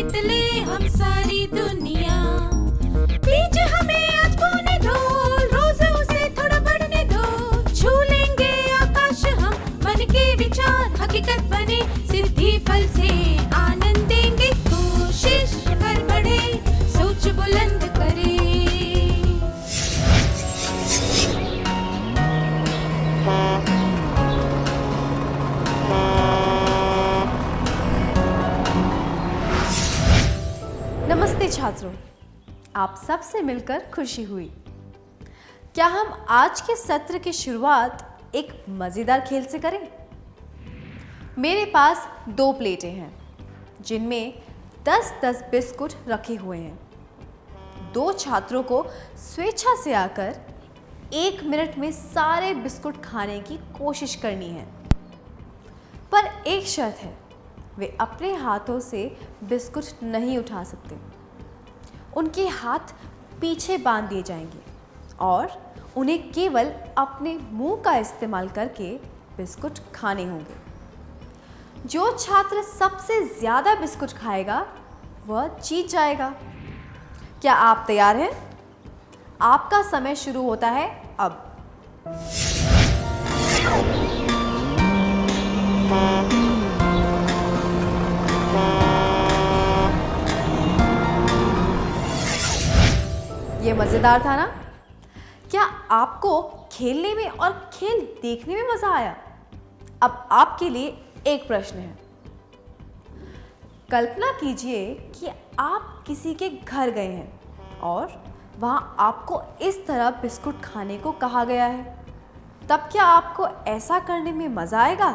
जीत ले हम सारी दुनिया। बीच हमें आज बोने दो, रोज उसे थोड़ा बढ़ने दो। छू लेंगे आकाश हम, मन के विचार हकीकत बने। सिद्धि फल से आनंद देंगे, कोशिश कर बढ़े, सोच बुलंद करे। नमस्ते छात्रों, आप सबसे मिलकर खुशी हुई। क्या हम आज के सत्र की शुरुआत एक मजेदार खेल से करें? मेरे पास 2 प्लेटें हैं जिनमें 10-10 बिस्कुट रखे हुए हैं। 2 छात्रों को स्वेच्छा से आकर 1 मिनट में सारे बिस्कुट खाने की कोशिश करनी है, पर एक शर्त है, वे अपने हाथों से बिस्कुट नहीं उठा सकते। उनके हाथ पीछे बांध दिए जाएंगे और उन्हें केवल अपने मुंह का इस्तेमाल करके बिस्कुट खाने होंगे। जो छात्र सबसे ज़्यादा बिस्कुट खाएगा वह जीत जाएगा। क्या आप तैयार हैं? आपका समय शुरू होता है अब। ये मज़ेदार था ना? क्या आपको खेलने में और खेल देखने में मज़ा आया? अब आपके लिए एक प्रश्न है। कल्पना कीजिए कि आप किसी के घर गए हैं और वहाँ आपको इस तरह बिस्कुट खाने को कहा गया है। तब क्या आपको ऐसा करने में मज़ा आएगा?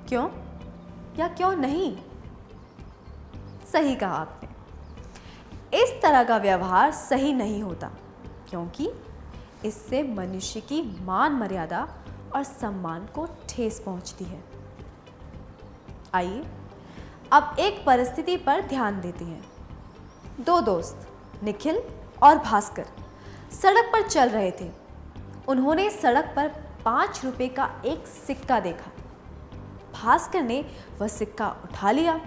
क्यों या क्यों नहीं? सही कहा आपने। इस तरह का व्यवहार सही नहीं होता, क्योंकि इससे मनुष्य की मान मर्यादा और सम्मान को ठेस पहुंचती है। आइए अब एक परिस्थिति पर ध्यान देते हैं। 2 दोस्त निखिल और भास्कर सड़क पर चल रहे थे। उन्होंने सड़क पर 5 रुपए का एक सिक्का देखा। भास्कर ने वह सिक्का उठा लिया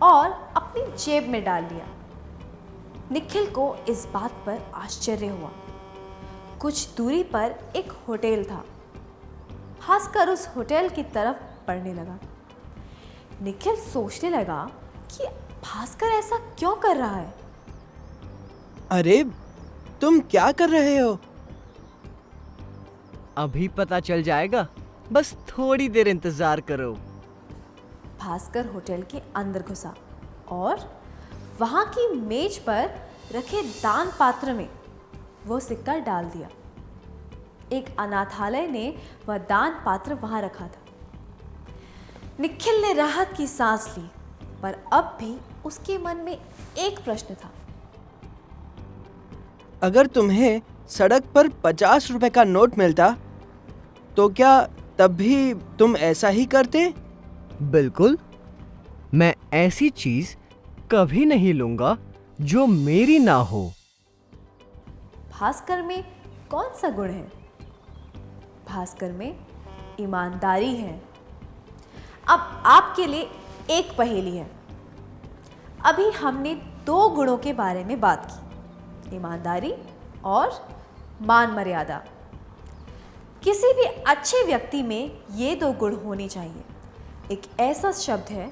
और अपनी जेब में डाल लिया। निखिल को इस बात पर आश्चर्य हुआ। कुछ दूरी पर एक होटल था। भास्कर उस होटल की तरफ बढ़ने लगा। निखिल सोचने लगा कि भास्कर ऐसा क्यों कर रहा है। अरे, तुम क्या कर रहे हो? अभी पता चल जाएगा, बस थोड़ी देर इंतजार करो। भास्कर होटल के अंदर घुसा और वहां की मेज पर रखे दान पात्र में वो सिक्का डाल दिया। एक अनाथालय ने वह दान पात्र वहां रखा था। निखिल ने राहत की सांस ली, पर अब भी उसके मन में एक प्रश्न था। अगर तुम्हें सड़क पर 50 रुपए का नोट मिलता तो क्या तब भी तुम ऐसा ही करते? बिल्कुल, मैं ऐसी चीज कभी नहीं लूंगा जो मेरी ना हो। भास्कर में कौन सा गुण है? भास्कर में ईमानदारी है। अब आपके लिए एक पहेली है। अभी हमने 2 गुणों के बारे में बात की, ईमानदारी और मान मर्यादा। किसी भी अच्छे व्यक्ति में ये 2 गुण होने चाहिए। एक ऐसा शब्द है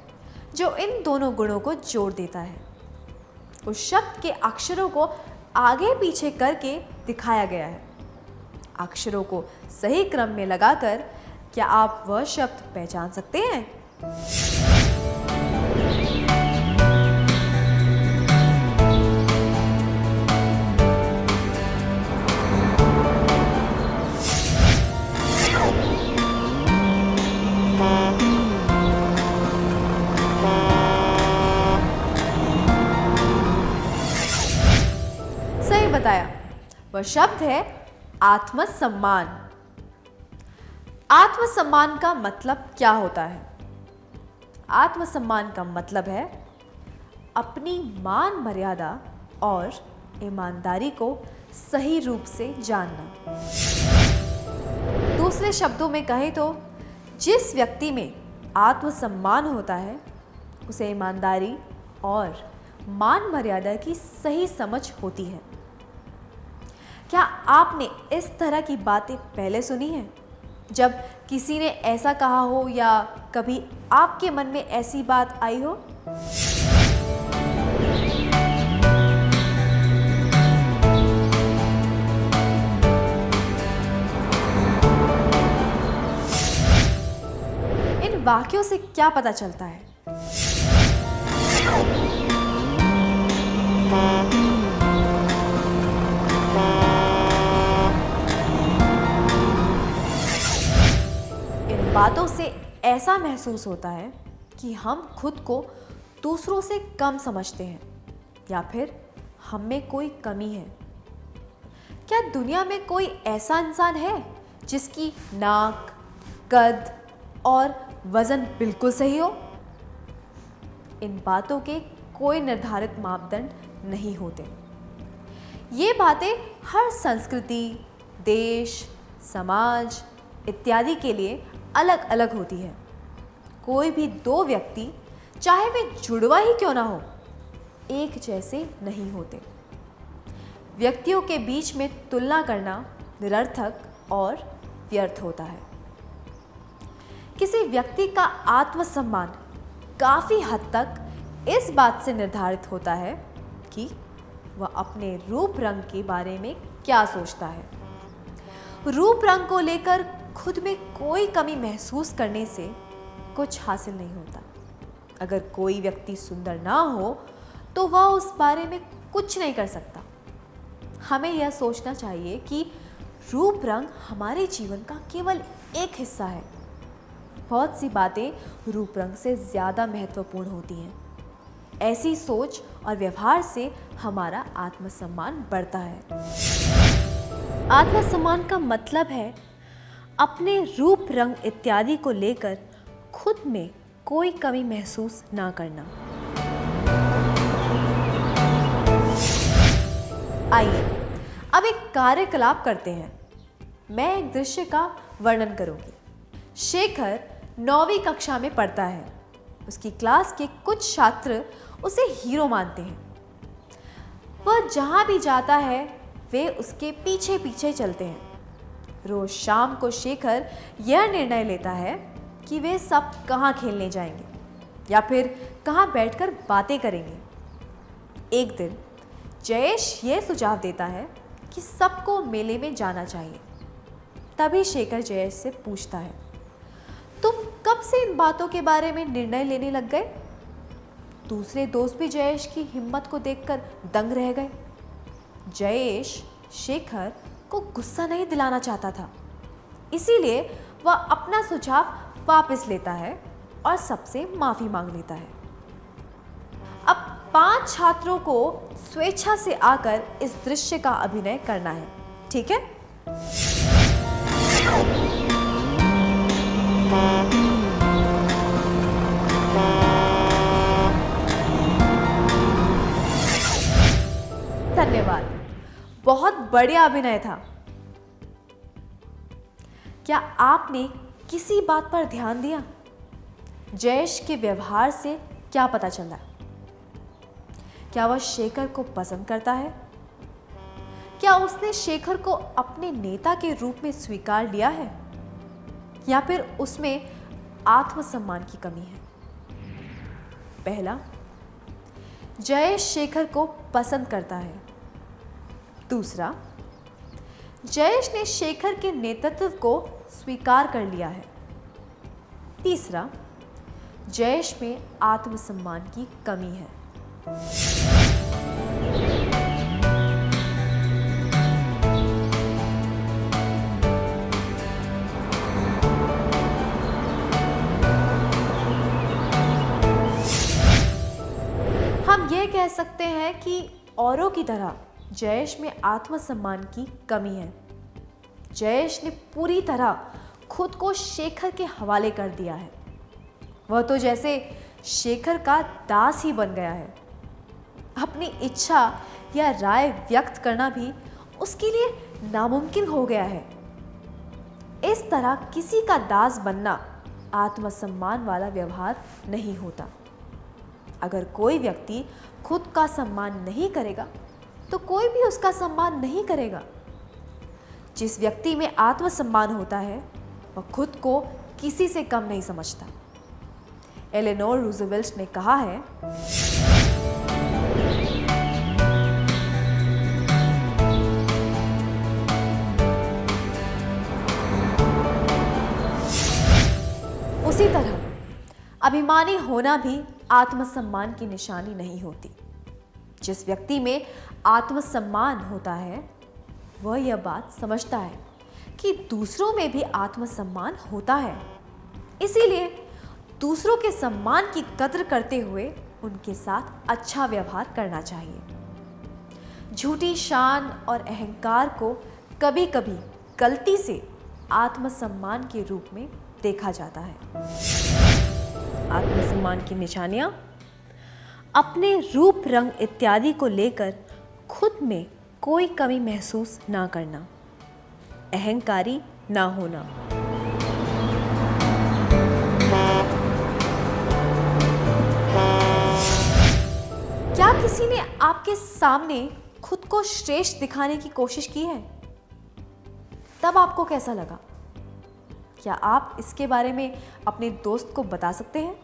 जो इन दोनों गुणों को जोड़ देता है। उस शब्द के अक्षरों को आगे पीछे करके दिखाया गया है। अक्षरों को सही क्रम में लगाकर क्या आप वह शब्द पहचान सकते हैं? सही बताया। वह शब्द है आत्मसम्मान। आत्मसम्मान का मतलब क्या होता है? आत्मसम्मान का मतलब है अपनी मान मर्यादा और ईमानदारी को सही रूप से जानना। दूसरे शब्दों में कहें तो जिस व्यक्ति में आत्मसम्मान होता है उसे ईमानदारी और मान मर्यादा की सही समझ होती है। क्या आपने इस तरह की बातें पहले सुनी हैं? जब किसी ने ऐसा कहा हो या कभी आपके मन में ऐसी बात आई हो? इन वाक्यों से क्या पता चलता है? इन बातों से ऐसा महसूस होता है कि हम खुद को दूसरों से कम समझते हैं या फिर हम में कोई कमी है। क्या दुनिया में कोई ऐसा इंसान है जिसकी नाक, कद और वजन बिल्कुल सही हो? इन बातों के कोई निर्धारित मापदंड नहीं होते। ये बातें हर संस्कृति, देश, समाज इत्यादि के लिए अलग अलग होती है। कोई भी दो व्यक्ति, चाहे वे जुड़वा ही क्यों ना हो, एक जैसे नहीं होते। व्यक्तियों के बीच में तुलना करना निरर्थक और व्यर्थ होता है। किसी व्यक्ति का आत्मसम्मान काफ़ी हद तक इस बात से निर्धारित होता है कि वह अपने रूप रंग के बारे में क्या सोचता है। रूप रंग को लेकर खुद में कोई कमी महसूस करने से कुछ हासिल नहीं होता। अगर कोई व्यक्ति सुंदर ना हो तो वह उस बारे में कुछ नहीं कर सकता। हमें यह सोचना चाहिए कि रूप रंग हमारे जीवन का केवल एक हिस्सा है। बहुत सी बातें रूप रंग से ज़्यादा महत्वपूर्ण होती हैं। ऐसी सोच और व्यवहार से हमारा आत्मसम्मान बढ़ता है। आत्मसम्मान का मतलब है अपने रूप रंग इत्यादि को लेकर खुद में कोई कमी महसूस ना करना। आइए अब एक कार्यकलाप करते हैं। मैं एक दृश्य का वर्णन करूंगी। शेखर 9वीं कक्षा में पढ़ता है। उसकी क्लास के कुछ छात्र उसे हीरो मानते हैं। वह जहां भी जाता है वे उसके पीछे पीछे चलते हैं। रोज शाम को शेखर यह निर्णय लेता है कि वे सब कहाँ खेलने जाएंगे या फिर कहाँ बैठकर बातें करेंगे। एक दिन जयेश यह सुझाव देता है कि सबको मेले में जाना चाहिए। तभी शेखर जयेश से पूछता है, तुम कब से इन बातों के बारे में निर्णय लेने लग गए? दूसरे दोस्त भी जयेश की हिम्मत को देखकर दंग रह गए। जयेश शेखर को गुस्सा नहीं दिलाना चाहता था, इसीलिए वह अपना सुझाव वापस लेता है और सबसे माफी मांग लेता है। अब 5 छात्रों को स्वेच्छा से आकर इस दृश्य का अभिनय करना है, ठीक है? धन्यवाद, बहुत बढ़िया अभिनय था। क्या आपने किसी बात पर ध्यान दिया? जयेश के व्यवहार से क्या पता चला? क्या वह शेखर को पसंद करता है? क्या उसने शेखर को अपने नेता के रूप में स्वीकार लिया है या फिर उसमें आत्मसम्मान की कमी है? पहला, जयेश शेखर को पसंद करता है। दूसरा, जयेश ने शेखर के नेतृत्व को स्वीकार कर लिया है। तीसरा, जयेश में आत्मसम्मान की कमी है। हम ये कह सकते हैं कि औरों की तरह जयेश में आत्मसम्मान की कमी है। जयेश ने पूरी तरह खुद को शेखर के हवाले कर दिया है। वह तो जैसे शेखर का दास ही बन गया है। अपनी इच्छा या राय व्यक्त करना भी उसके लिए नामुमकिन हो गया है। इस तरह किसी का दास बनना आत्मसम्मान वाला व्यवहार नहीं होता। अगर कोई व्यक्ति खुद का सम्मान नहीं करेगा तो कोई भी उसका सम्मान नहीं करेगा। जिस व्यक्ति में आत्मसम्मान होता है वह खुद को किसी से कम नहीं समझता। एलेनोर रूजवेल्ट ने कहा है, उसी तरह अभिमानी होना भी आत्मसम्मान की निशानी नहीं होती। जिस व्यक्ति में आत्मसम्मान होता है वह यह बात समझता है कि दूसरों में भी आत्मसम्मान होता है, इसीलिए दूसरों के सम्मान की कद्र करते हुए उनके साथ अच्छा व्यवहार करना चाहिए। झूठी शान और अहंकार को कभी कभी गलती से आत्मसम्मान के रूप में देखा जाता है। आत्मसम्मान की निशानियां: अपने रूप रंग इत्यादि को लेकर खुद में कोई कमी महसूस ना करना, अहंकारी ना होना, क्या किसी ने आपके सामने खुद को श्रेष्ठ दिखाने की कोशिश की है? तब आपको कैसा लगा? क्या आप इसके बारे में अपने दोस्त को बता सकते हैं?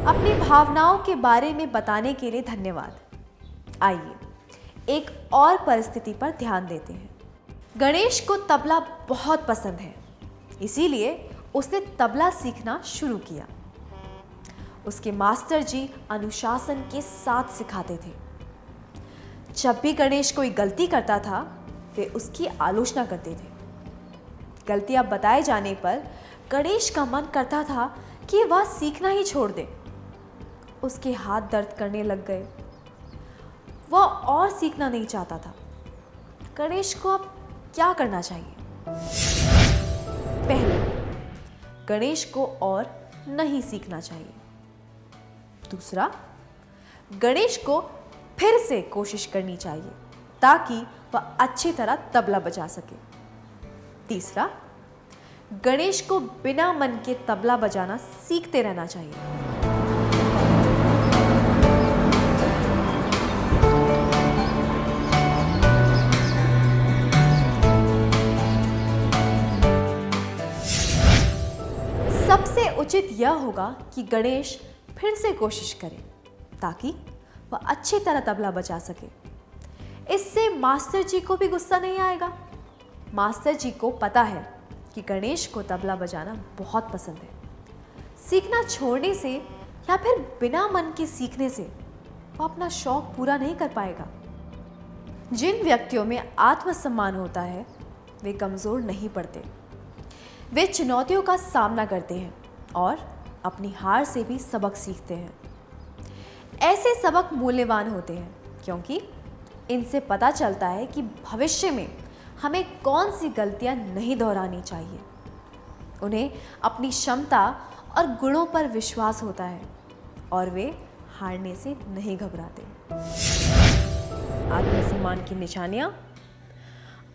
अपनी भावनाओं के बारे में बताने के लिए धन्यवाद। आइए एक और परिस्थिति पर ध्यान देते हैं। गणेश को तबला बहुत पसंद है, इसीलिए उसने तबला सीखना शुरू किया। उसके मास्टर जी अनुशासन के साथ सिखाते थे। जब भी गणेश कोई गलती करता था वे उसकी आलोचना करते थे। गलतियां बताए जाने पर गणेश का मन करता था कि वह सीखना ही छोड़ दे। उसके हाथ दर्द करने लग गए। वह और सीखना नहीं चाहता था। गणेश को अब क्या करना चाहिए? पहले, गणेश को और नहीं सीखना चाहिए। दूसरा, गणेश को फिर से कोशिश करनी चाहिए ताकि वह अच्छी तरह तबला बजा सके। तीसरा, गणेश को बिना मन के तबला बजाना सीखते रहना चाहिए। सबसे उचित यह होगा कि गणेश फिर से कोशिश करे ताकि वह अच्छी तरह तबला बजा सके। इससे मास्टर जी को भी गुस्सा नहीं आएगा। मास्टर जी को पता है कि गणेश को तबला बजाना बहुत पसंद है। सीखना छोड़ने से या फिर बिना मन के सीखने से वह अपना शौक पूरा नहीं कर पाएगा। जिन व्यक्तियों में आत्मसम्मान होता है वे कमज़ोर नहीं पड़ते। वे चुनौतियों का सामना करते हैं और अपनी हार से भी सबक सीखते हैं। ऐसे सबक मूल्यवान होते हैं क्योंकि इनसे पता चलता है कि भविष्य में हमें कौन सी गलतियां नहीं दोहरानी चाहिए। उन्हें अपनी क्षमता और गुणों पर विश्वास होता है और वे हारने से नहीं घबराते। आत्मसम्मान की निशानियां: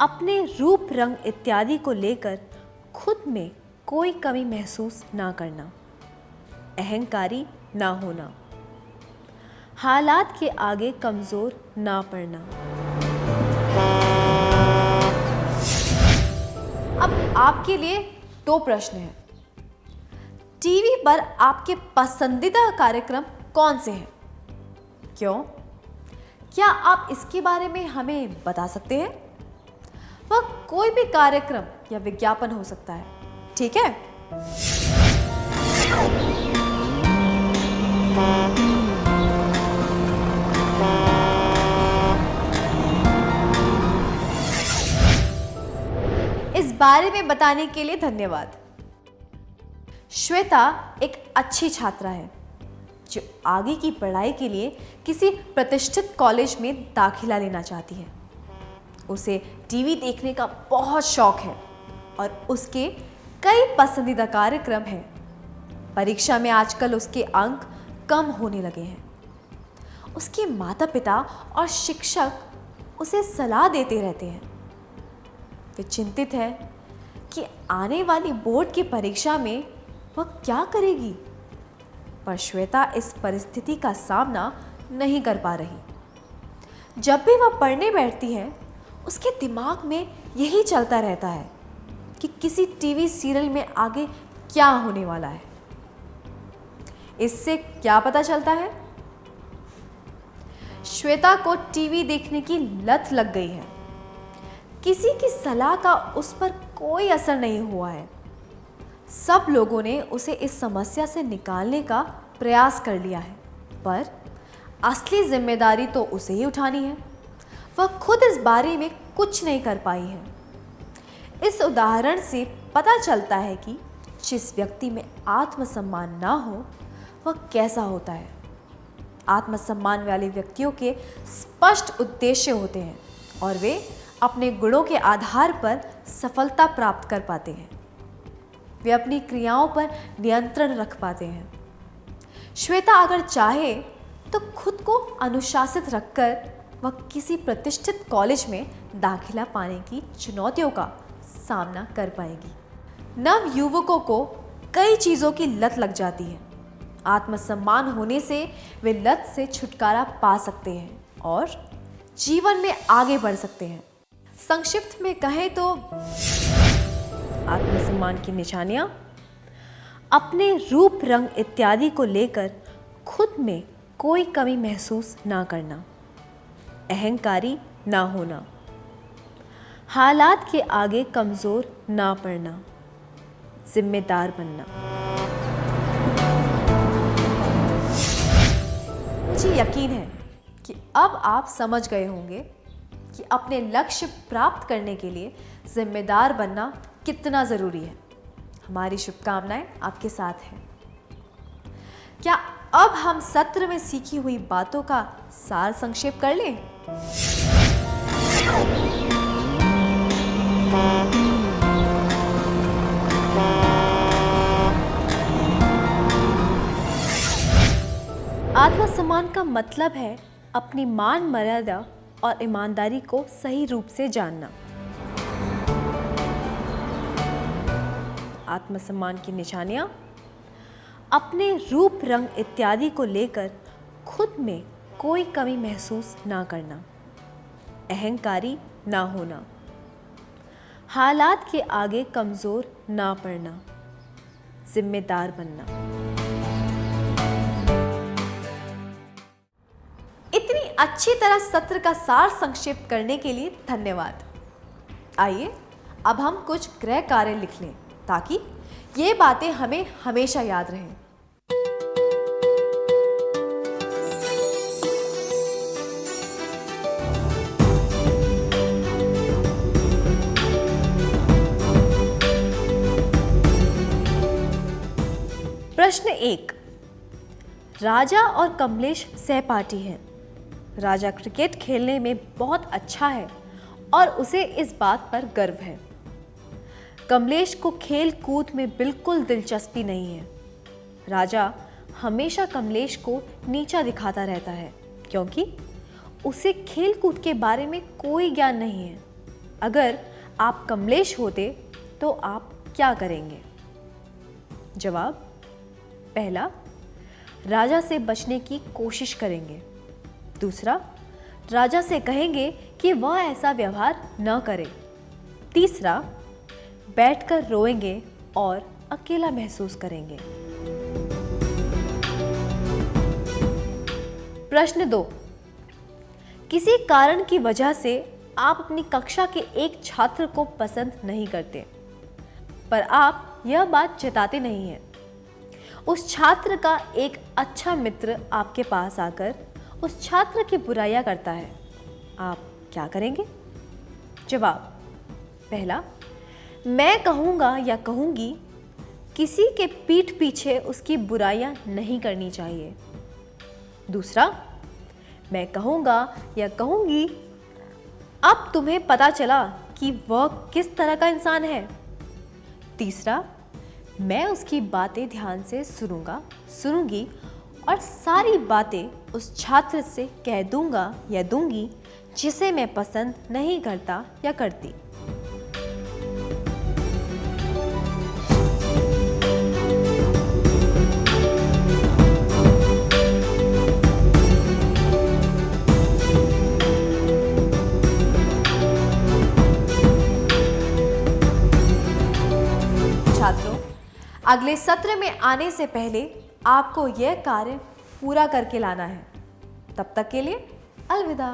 अपने रूप रंग इत्यादि को लेकर खुद में कोई कमी महसूस ना करना, अहंकारी ना होना, हालात के आगे कमजोर ना पड़ना। अब आपके लिए 2 प्रश्न हैं। टीवी पर आपके पसंदीदा कार्यक्रम कौन से हैं? क्यों? क्या आप इसके बारे में हमें बता सकते हैं? वह कोई भी कार्यक्रम या विज्ञापन हो सकता है, ठीक है? इस बारे में बताने के लिए धन्यवाद। श्वेता एक अच्छी छात्रा है जो आगे की पढ़ाई के लिए किसी प्रतिष्ठित कॉलेज में दाखिला लेना चाहती है। उसे टीवी देखने का बहुत शौक है और उसके कई पसंदीदा कार्यक्रम हैं। परीक्षा में आजकल उसके अंक कम होने लगे हैं। उसके माता पिता और शिक्षक उसे सलाह देते रहते हैं। वे चिंतित है कि आने वाली बोर्ड की परीक्षा में वह क्या करेगी, पर श्वेता इस परिस्थिति का सामना नहीं कर पा रही। जब भी वह पढ़ने बैठती है, उसके दिमाग में यही चलता रहता है कि किसी टीवी सीरियल में आगे क्या होने वाला है। इससे क्या पता चलता है? श्वेता को टीवी देखने की लत लग गई है। किसी की सलाह का उस पर कोई असर नहीं हुआ है। सब लोगों ने उसे इस समस्या से निकालने का प्रयास कर लिया है, पर असली जिम्मेदारी तो उसे ही उठानी है। वह खुद इस बारे में कुछ नहीं कर पाई है। इस उदाहरण से पता चलता है कि जिस व्यक्ति में आत्मसम्मान ना हो वह कैसा होता है। आत्मसम्मान वाले व्यक्तियों के स्पष्ट उद्देश्य होते हैं और वे अपने गुणों के आधार पर सफलता प्राप्त कर पाते हैं। वे अपनी क्रियाओं पर नियंत्रण रख पाते हैं। श्वेता अगर चाहे तो खुद को अनुशासित रखकर वह किसी प्रतिष्ठित कॉलेज में दाखिला पाने की चुनौतियों का सामना कर पाएगी। नव युवकों को कई चीज़ों की लत लग जाती है। आत्मसम्मान होने से वे लत से छुटकारा पा सकते हैं और जीवन में आगे बढ़ सकते हैं। संक्षिप्त में कहें तो आत्मसम्मान की निशानियां: अपने रूप, रंग इत्यादि को लेकर खुद में कोई कमी महसूस ना करना, अहंकारी ना होना, हालात के आगे कमज़ोर ना पड़ना, जिम्मेदार बनना। मुझे यकीन है कि अब आप समझ गए होंगे कि अपने लक्ष्य प्राप्त करने के लिए जिम्मेदार बनना कितना ज़रूरी है। हमारी शुभकामनाएं आपके साथ हैं। क्या अब हम सत्र में सीखी हुई बातों का सार संक्षेप कर लें? आत्मसम्मान का मतलब है अपनी मान मर्यादा और ईमानदारी को सही रूप से जानना। आत्मसम्मान की निशानियां: अपने रूप, रंग इत्यादि को लेकर खुद में कोई कमी महसूस ना करना, अहंकारी ना होना, हालात के आगे कमज़ोर ना पड़ना, जिम्मेदार बनना। इतनी अच्छी तरह सत्र का सार संक्षेप करने के लिए धन्यवाद। आइए अब हम कुछ गृह कार्य लिख लें ताकि ये बातें हमें हमेशा याद रहें। प्रश्न 1। राजा और कमलेश सहपाठी हैं। राजा क्रिकेट खेलने में बहुत अच्छा है और उसे इस बात पर गर्व है। कमलेश को खेल कूद में बिल्कुल दिलचस्पी नहीं है। राजा हमेशा कमलेश को नीचा दिखाता रहता है क्योंकि उसे खेल कूद के बारे में कोई ज्ञान नहीं है। अगर आप कमलेश होते तो आप क्या करेंगे? जवाब: पहला, राजा से बचने की कोशिश करेंगे। दूसरा, राजा से कहेंगे कि वह ऐसा व्यवहार न करे। तीसरा, बैठकर रोएंगे और अकेला महसूस करेंगे। प्रश्न 2। किसी कारण की वजह से आप अपनी कक्षा के एक छात्र को पसंद नहीं करते, पर आप यह बात जताते नहीं हैं। उस छात्र का एक अच्छा मित्र आपके पास आकर उस छात्र की बुराइयां करता है। आप क्या करेंगे? जवाब: पहला, मैं कहूँगा या कहूँगी किसी के पीठ पीछे उसकी बुराइयां नहीं करनी चाहिए। दूसरा, मैं कहूँगा या कहूँगी अब तुम्हें पता चला कि वह किस तरह का इंसान है। तीसरा, मैं उसकी बातें ध्यान से सुनूंगी और सारी बातें उस छात्र से कह दूंगा या दूंगी जिसे मैं पसंद नहीं करता या करती। छात्रों, अगले सत्र में आने से पहले आपको यह कार्य पूरा करके लाना है। तब तक के लिए अलविदा।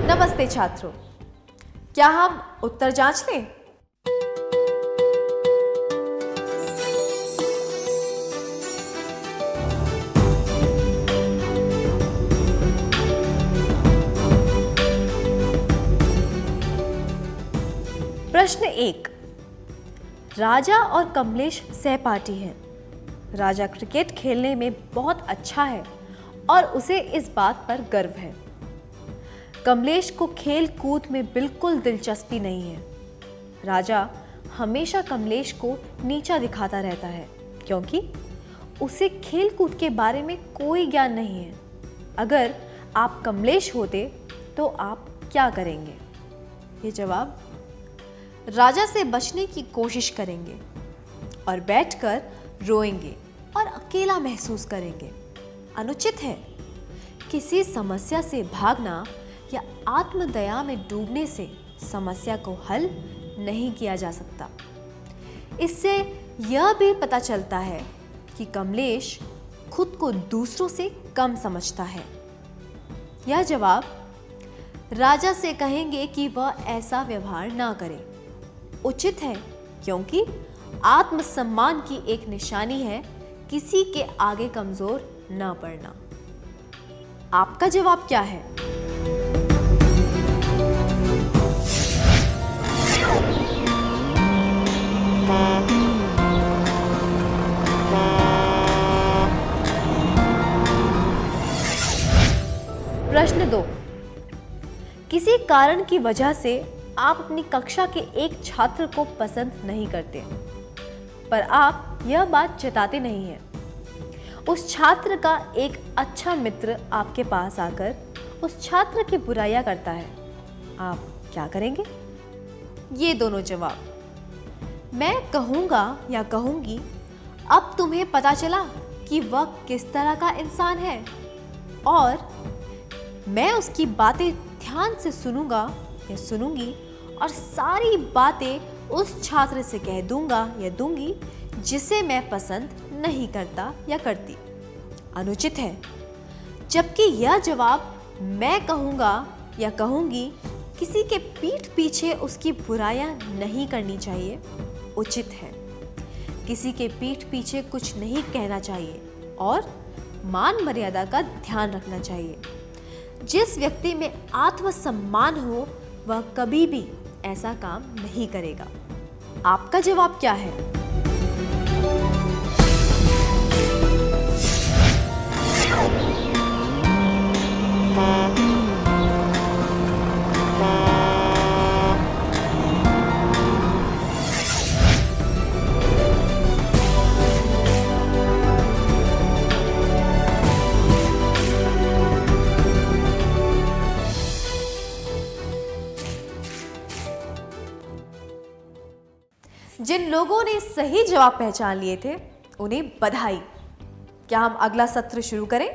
नमस्ते छात्रों, क्या हम उत्तर जांच लें? प्रश्न 1। राजा और कमलेश सहपाठी हैं। राजा क्रिकेट खेलने में बहुत अच्छा है और उसे इस बात पर गर्व है। कमलेश को खेल कूद में बिल्कुल दिलचस्पी नहीं है। राजा हमेशा कमलेश को नीचा दिखाता रहता है क्योंकि उसे खेल कूद के बारे में कोई ज्ञान नहीं है। अगर आप कमलेश होते तो आप क्या करेंगे? ये जवाब राजा से बचने की कोशिश करेंगे और बैठकर रोएंगे और अकेला महसूस करेंगे। अनुचित है। किसी समस्या से भागना या आत्मदया में डूबने से समस्या को हल नहीं किया जा सकता। इससे यह भी पता चलता है कि कमलेश खुद को दूसरों से कम समझता है। यह जवाब राजा से कहेंगे कि वह ऐसा व्यवहार ना करे। उचित है क्योंकि आत्मसम्मान की एक निशानी है किसी के आगे कमजोर ना पड़ना। आपका जवाब क्या है? प्रश्न 2। किसी कारण की वजह से आप अपनी कक्षा के एक छात्र को पसंद नहीं करते, पर आप यह बात जताते नहीं हैं। उस छात्र का एक अच्छा मित्र आपके पास आकर उस छात्र की बुराइयां करता है। आप क्या करेंगे? ये दोनों जवाब। मैं कहूँगा या कहूँगी, अब तुम्हें पता चला कि वह किस तरह का इंसान है और मैं उसकी बातें ध्यान से सुनूंगा या सुनूंगी और सारी बातें उस छात्र से कह दूंगा या दूंगी जिसे मैं पसंद नहीं करता या करती। अनुचित है। जबकि यह जवाब मैं कहूँगा या कहूँगी किसी के पीठ पीछे उसकी बुराइयां नहीं करनी चाहिए, उचित है। किसी के पीठ पीछे कुछ नहीं कहना चाहिए और मान मर्यादा का ध्यान रखना चाहिए। जिस व्यक्ति में आत्मसम्मान हो वह कभी भी ऐसा काम नहीं करेगा। आपका जवाब क्या है? जिन लोगों ने सही जवाब पहचान लिए थे उन्हें बधाई। क्या हम अगला सत्र शुरू करें?